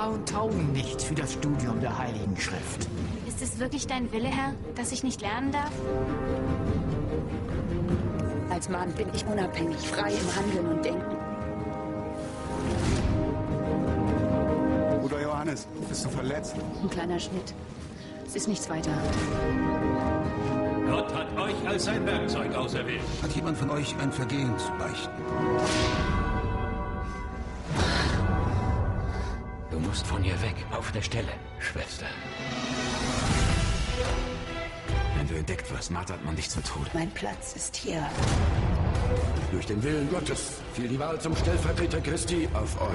Frauen taugen nicht für das Studium der Heiligen Schrift. Ist es wirklich dein Wille, Herr, dass ich nicht lernen darf? Als Mann bin ich unabhängig, frei im Handeln und Denken. Bruder Johannes, bist du verletzt? Ein kleiner Schnitt. Es ist nichts weiter. Gott hat euch als sein Werkzeug auserwählt. Hat jemand von euch ein Vergehen zu beichten? Du musst von hier weg, auf der Stelle, Schwester. Wenn du entdeckt wirst, martert man dich zu Tode. Mein Platz ist hier. Durch den Willen Gottes fiel die Wahl zum Stellvertreter Christi auf euch.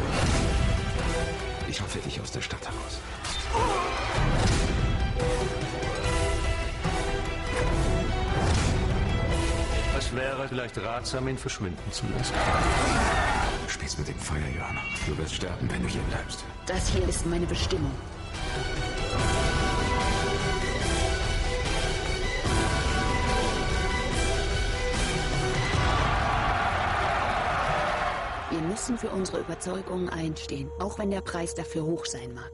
Ich hoffe dich aus der Stadt heraus. Es wäre vielleicht ratsam, ihn verschwinden zu lassen. Du spielst mit dem Feuer, Johanna. Du wirst sterben, wenn du hier bleibst. Das hier ist meine Bestimmung. Wir müssen für unsere Überzeugungen einstehen, auch wenn der Preis dafür hoch sein mag.